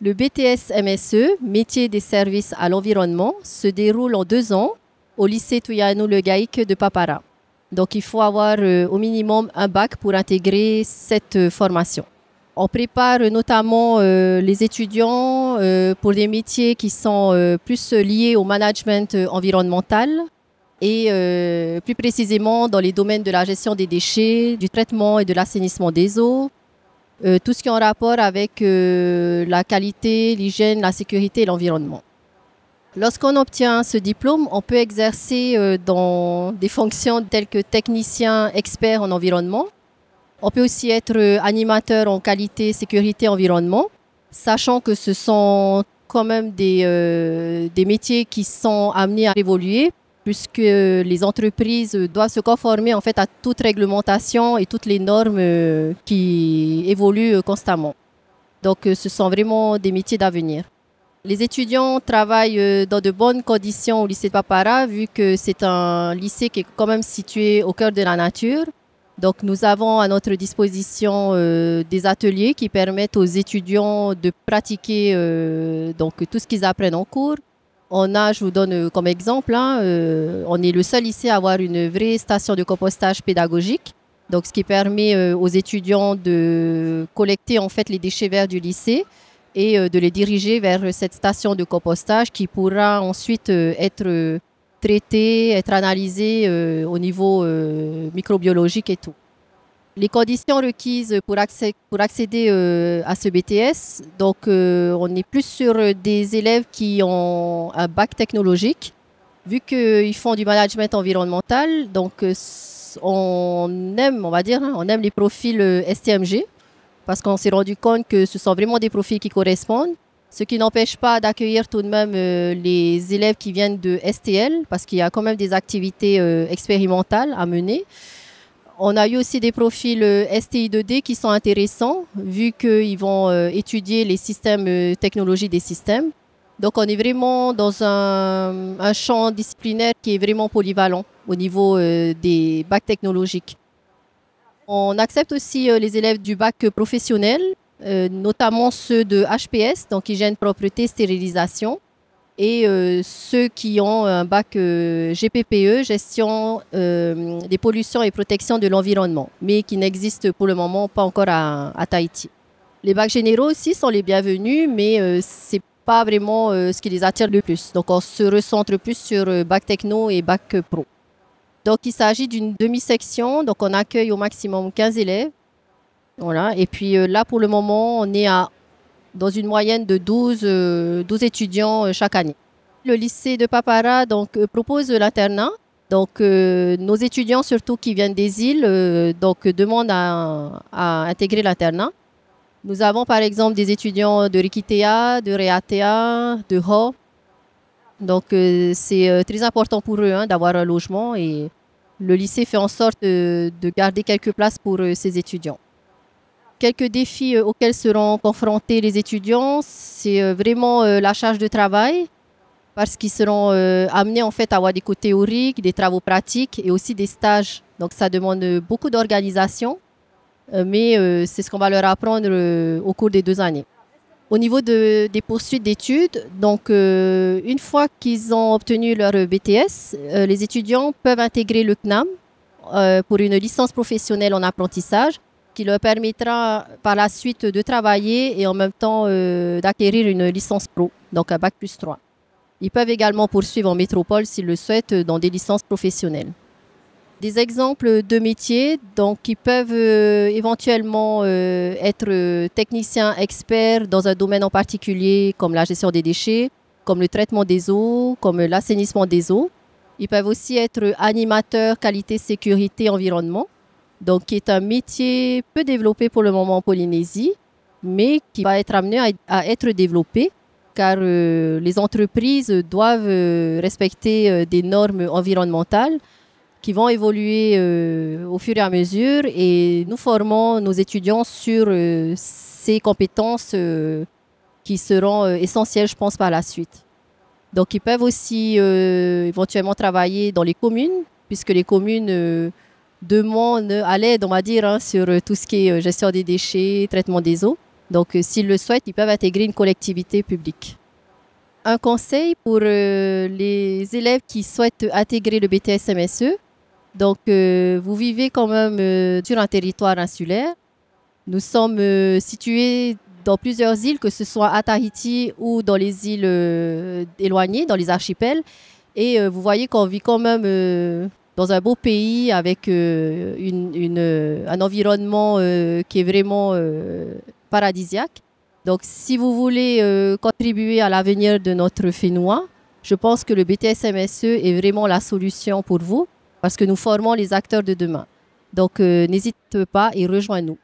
Le BTS MSE, métier des services à l'environnement, se déroule en 2 ans au lycée Touyanou Le Gaïk de Papara. Donc il faut avoir au minimum un bac pour intégrer cette formation. On prépare notamment les étudiants pour des métiers qui sont plus liés au management environnemental et plus précisément dans les domaines de la gestion des déchets, du traitement et de l'assainissement des eaux, tout ce qui est en rapport avec la qualité, l'hygiène, la sécurité et l'environnement. Lorsqu'on obtient ce diplôme, on peut exercer dans des fonctions telles que technicien expert en environnement. On peut aussi être animateur en qualité, sécurité, environnement, sachant que ce sont quand même des métiers qui sont amenés à évoluer, puisque les entreprises doivent se conformer en fait à toute réglementation et toutes les normes qui évoluent constamment. Donc ce sont vraiment des métiers d'avenir. Les étudiants travaillent dans de bonnes conditions au lycée de Papara, vu que c'est un lycée qui est quand même situé au cœur de la nature. Donc nous avons à notre disposition des ateliers qui permettent aux étudiants de pratiquer donc tout ce qu'ils apprennent en cours. Je vous donne comme exemple, on est le seul lycée à avoir une vraie station de compostage pédagogique, donc ce qui permet aux étudiants de collecter en fait les déchets verts du lycée et de les diriger vers cette station de compostage qui pourra ensuite être traitée, être analysée au niveau microbiologique et tout. Les conditions requises pour accéder à ce BTS, donc on est plus sur des élèves qui ont un bac technologique, vu qu'ils font du management environnemental, donc on aime les profils STMG, parce qu'on s'est rendu compte que ce sont vraiment des profils qui correspondent, ce qui n'empêche pas d'accueillir tout de même les élèves qui viennent de STL, parce qu'il y a quand même des activités expérimentales à mener. On a eu aussi des profils STI2D qui sont intéressants, vu qu'ils vont étudier les systèmes, technologie des systèmes. Donc on est vraiment dans un champ disciplinaire qui est vraiment polyvalent au niveau des bacs technologiques. On accepte aussi les élèves du bac professionnel, notamment ceux de HPS, donc hygiène, propreté, stérilisation, et ceux qui ont un bac GPPE, gestion des pollutions et protection de l'environnement, mais qui n'existe pour le moment pas encore à Tahiti. Les bacs généraux aussi sont les bienvenus, mais ce n'est pas vraiment ce qui les attire le plus. Donc on se recentre plus sur bac techno et bac pro. Donc il s'agit d'une demi-section, donc on accueille au maximum 15 élèves. Voilà. Et puis là pour le moment on est dans une moyenne de 12 étudiants chaque année. Le lycée de Papara propose l'internat. Donc, nos étudiants, surtout qui viennent des îles, demandent à intégrer l'internat. Nous avons par exemple des étudiants de Rikitea, de Reatea, de Ho. Donc, c'est très important pour eux d'avoir un logement et le lycée fait en sorte de garder quelques places pour ces étudiants. Quelques défis auxquels seront confrontés les étudiants, c'est vraiment la charge de travail parce qu'ils seront amenés en fait à avoir des cours théoriques, des travaux pratiques et aussi des stages. Donc ça demande beaucoup d'organisation, mais c'est ce qu'on va leur apprendre au cours des 2 années. Au niveau des poursuites d'études, donc une fois qu'ils ont obtenu leur BTS, les étudiants peuvent intégrer le CNAM pour une licence professionnelle en apprentissage, qui leur permettra par la suite de travailler et en même temps d'acquérir une licence pro, donc un bac plus 3. Ils peuvent également poursuivre en métropole s'ils le souhaitent dans des licences professionnelles. Des exemples de métiers donc, qui peuvent éventuellement être techniciens experts dans un domaine en particulier comme la gestion des déchets, comme le traitement des eaux, comme l'assainissement des eaux. Ils peuvent aussi être animateurs qualité, sécurité, environnement. Donc, qui est un métier peu développé pour le moment en Polynésie, mais qui va être amené à être développé, car les entreprises doivent respecter des normes environnementales qui vont évoluer au fur et à mesure, et nous formons nos étudiants sur ces compétences qui seront essentielles, je pense, par la suite. Donc, ils peuvent aussi éventuellement travailler dans les communes, puisque les communes demandent à l'aide, on va dire, sur tout ce qui est gestion des déchets, traitement des eaux. Donc, s'ils le souhaitent, ils peuvent intégrer une collectivité publique. Un conseil pour les élèves qui souhaitent intégrer le BTS MSE. Donc, vous vivez quand même sur un territoire insulaire. Nous sommes situés dans plusieurs îles, que ce soit à Tahiti ou dans les îles éloignées, dans les archipels. Et vous voyez qu'on vit quand même dans un beau pays avec un environnement qui est vraiment paradisiaque. Donc, si vous voulez contribuer à l'avenir de notre Fénois, je pense que le BTS MSE est vraiment la solution pour vous parce que nous formons les acteurs de demain. Donc, n'hésite pas et rejoins-nous.